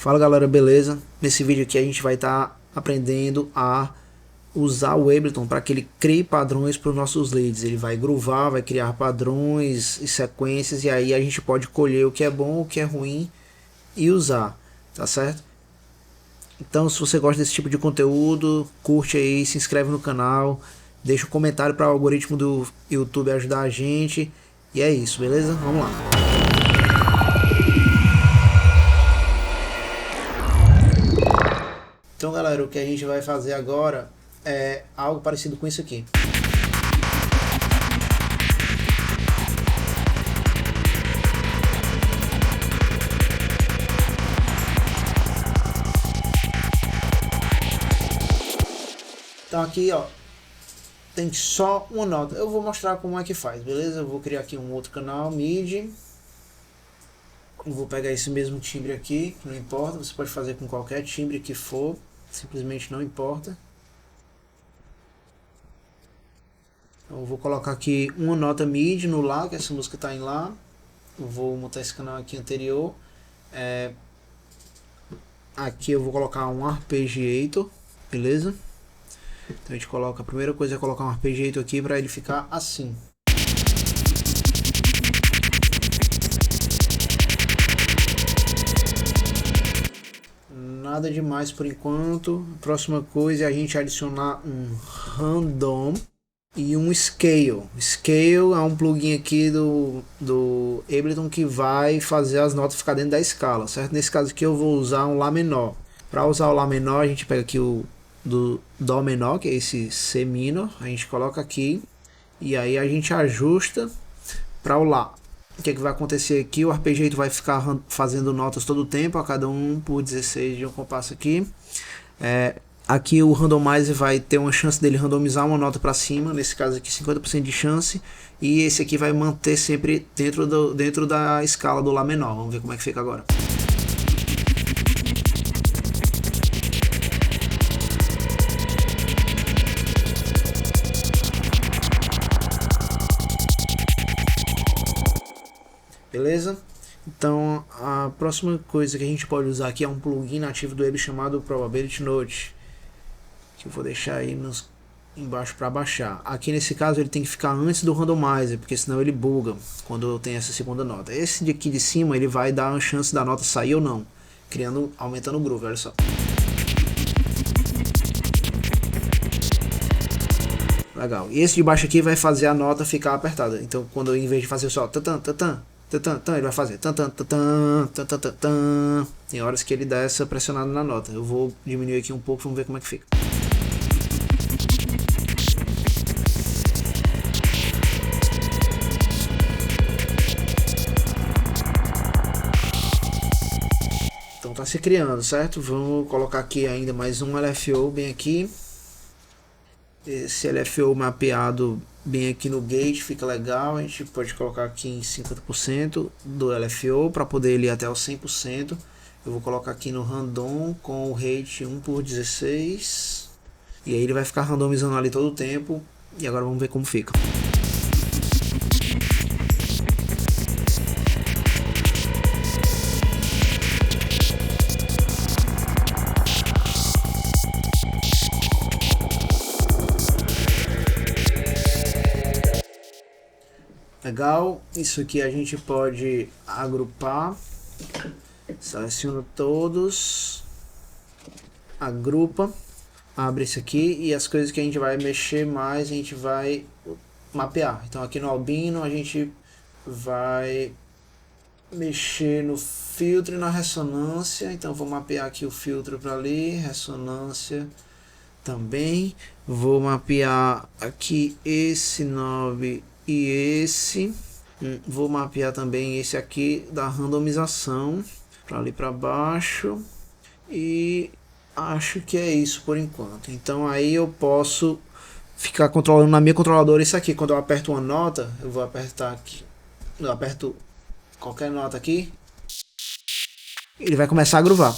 Fala galera, beleza? Nesse vídeo aqui a gente vai estar aprendendo a usar o Ableton para que ele crie padrões para os nossos leads. Ele vai groovar, vai criar padrões e sequências, e aí a gente pode colher o que é bom, o que é ruim e usar, tá certo? Então, se você gosta desse tipo de conteúdo, curte aí, se inscreve no canal, deixa um comentário para o algoritmo do YouTube ajudar a gente. E é isso, beleza? Vamos lá. Então galera, o que a gente vai fazer agora é algo parecido com isso aqui. Então aqui ó, tem só uma nota. Eu vou mostrar como é que faz, beleza? Eu vou criar aqui um outro canal, MIDI. Eu vou pegar esse mesmo timbre aqui, não importa, você pode fazer com qualquer timbre que for, simplesmente não importa. Então eu vou colocar aqui uma nota MIDI no Lá, que essa música está em Lá. Eu vou montar esse canal aqui anterior. Aqui eu vou colocar um arpeggiator, beleza? Então a gente coloca, a primeira coisa é colocar um arpeggiator aqui para ele ficar assim. Nada demais por enquanto. A próxima coisa é a gente adicionar um random e um scale. Scale é um plugin aqui do Ableton que vai fazer as notas ficar dentro da escala, certo? Nesse caso aqui eu vou usar um Lá menor. Para usar o Lá menor a gente pega aqui o do Dó menor, que é esse C minor, a gente coloca aqui e aí a gente ajusta para o Lá. O que, é que vai acontecer aqui? O arpeggiator vai ficar fazendo notas todo o tempo, a cada um por 16 de um compasso aqui. Aqui o randomizer vai ter uma chance dele randomizar uma nota para cima, nesse caso aqui 50% de chance, e esse aqui vai manter sempre dentro da escala do Lá menor. Vamos ver como é que fica agora. Beleza? Então a próxima coisa que a gente pode usar aqui é um plugin nativo do Ableton chamado Probability Note, que eu vou deixar aí embaixo para baixar. Aqui nesse caso ele tem que ficar antes do randomizer, porque senão ele buga quando eu tenho essa segunda nota. Esse de aqui de cima ele vai dar uma chance da nota sair ou não, aumentando o groove, olha só. Legal. E esse de baixo aqui vai fazer a nota ficar apertada. Então quando eu, em vez de fazer só tatan, tatan, ele vai fazer tan. Tem horas que ele dá essa pressionada na nota. Eu vou diminuir aqui um pouco, vamos ver como é que fica. Então tá se criando, certo? Vamos colocar aqui ainda mais um LFO bem aqui. Esse LFO mapeado bem aqui no gate fica legal. A gente pode colocar aqui em 50% do LFO para poder ele ir até os 100%. Eu vou colocar aqui no random com o rate 1/16. E aí ele vai ficar randomizando ali todo o tempo. E agora vamos ver como fica. Legal, isso aqui a gente pode agrupar, seleciona todos, agrupa, abre isso aqui e as coisas que a gente vai mexer mais a gente vai mapear. Então aqui no albino a gente vai mexer no filtro e na ressonância, então vou mapear aqui o filtro para ali, ressonância também, vou mapear aqui esse 9 e esse, vou mapear também esse aqui da randomização para ali para baixo e acho que é isso por enquanto. Então aí eu posso ficar controlando na minha controladora isso aqui. Quando eu aperto uma nota, eu vou apertar aqui, eu aperto qualquer nota aqui, ele vai começar a groovar.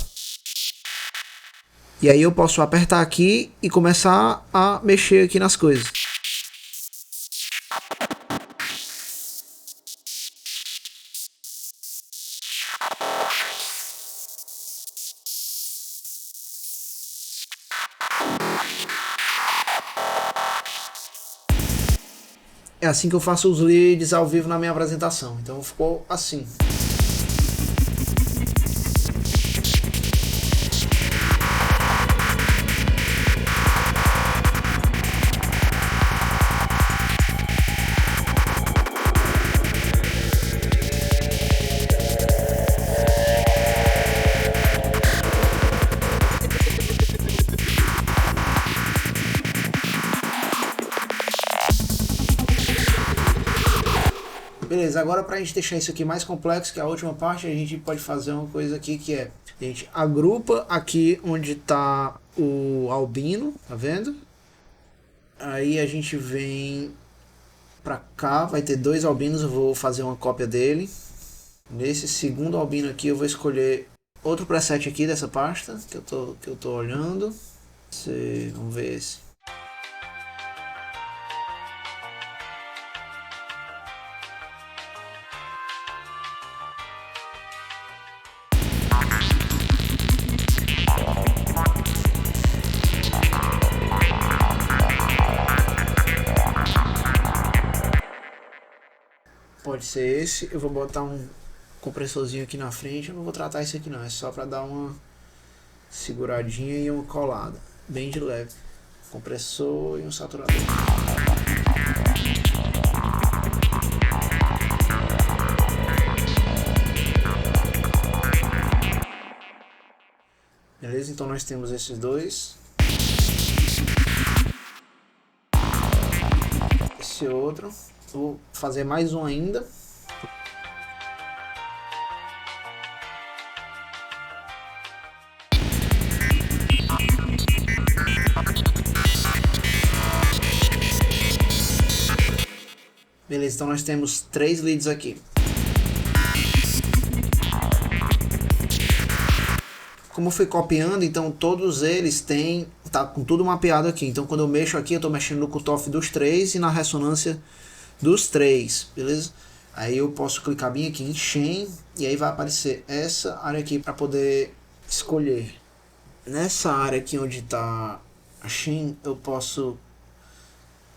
E aí eu posso apertar aqui e começar a mexer aqui nas coisas. É assim que eu faço os leads ao vivo na minha apresentação. Então ficou assim. Beleza, agora para a gente deixar isso aqui mais complexo, que é a última parte, a gente pode fazer uma coisa aqui que é, a gente agrupa aqui onde está o albino, tá vendo? Aí a gente vem para cá, vai ter dois albinos, eu vou fazer uma cópia dele. Nesse segundo albino aqui eu vou escolher outro preset aqui dessa pasta que eu tô olhando. Vamos ver esse. Pode ser esse. Eu vou botar um compressorzinho aqui na frente. Eu não vou tratar isso aqui não, é só para dar uma seguradinha e uma colada, bem de leve. Compressor e um saturador. Beleza? Então nós temos esses dois. Esse outro. Vou fazer mais um ainda. Beleza, então nós temos 3 leads aqui. Como eu fui copiando, então todos eles têm, tá com tudo mapeado aqui. Então quando eu mexo aqui, eu estou mexendo no cutoff dos 3 e na ressonância dos 3, beleza? Aí eu posso clicar bem aqui em Chain e aí vai aparecer essa área aqui para poder escolher. Nessa área aqui onde está a Chain, eu posso...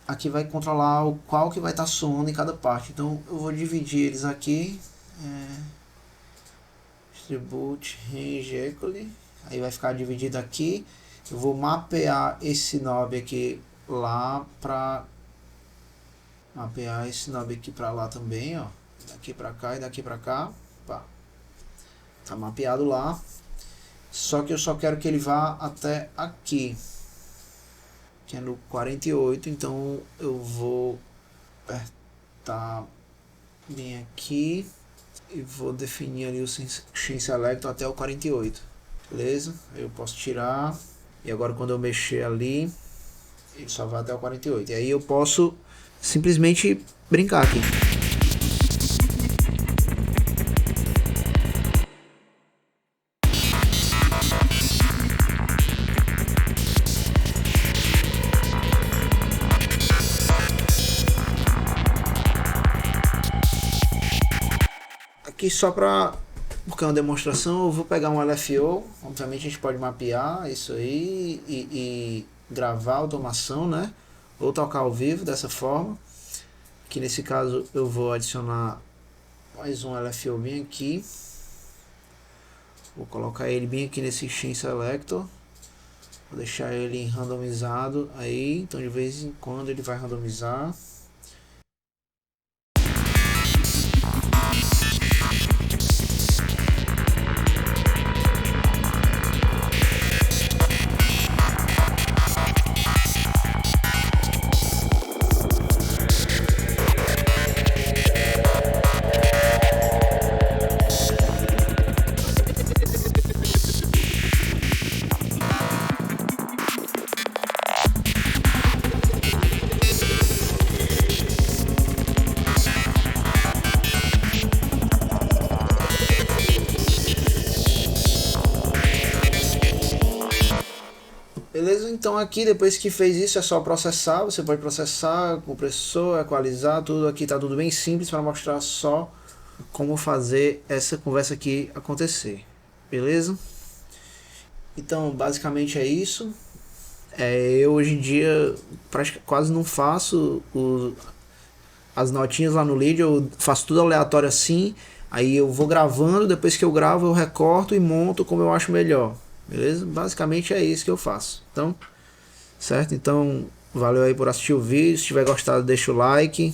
Aqui vai controlar o qual que vai estar soando em cada parte. Então eu vou dividir eles aqui. Distribute, Range, Equally. Aí vai ficar dividido aqui. Eu vou mapear esse knob aqui lá para... Mapear esse knob aqui para lá também, ó. Daqui para cá e daqui para cá. Pá. Tá mapeado lá. Só que eu só quero que ele vá até aqui, que é no 48, então eu vou apertar bem aqui e vou definir ali o Chain Selector até o 48, beleza? Eu posso tirar e agora quando eu mexer ali ele só vai até o 48 e aí eu posso simplesmente brincar aqui. Aqui só para, porque é uma demonstração, eu vou pegar um LFO, obviamente a gente pode mapear isso aí e gravar a automação, né? Ou tocar ao vivo dessa forma. Aqui nesse caso eu vou adicionar mais um LFO bem aqui. Vou colocar ele bem aqui nesse Chain Selector. Vou deixar ele randomizado aí, então de vez em quando ele vai randomizar. Beleza? Então aqui depois que fez isso é só processar, você pode processar, compressor, equalizar, tudo aqui tá tudo bem simples para mostrar só como fazer essa conversa aqui acontecer, beleza? Então basicamente é isso. Eu hoje em dia quase não faço as notinhas lá no lead, eu faço tudo aleatório assim, aí eu vou gravando, depois que eu gravo eu recorto e monto como eu acho melhor, beleza? Basicamente é isso que eu faço, então, certo? Então, valeu aí por assistir o vídeo, se tiver gostado deixa o like,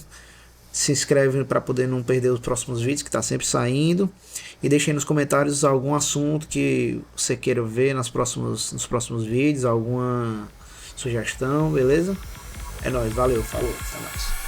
se inscreve para poder não perder os próximos vídeos que tá sempre saindo, e deixe aí nos comentários algum assunto que você queira ver nos próximos vídeos, alguma sugestão, beleza? É nóis, valeu, falou, até mais.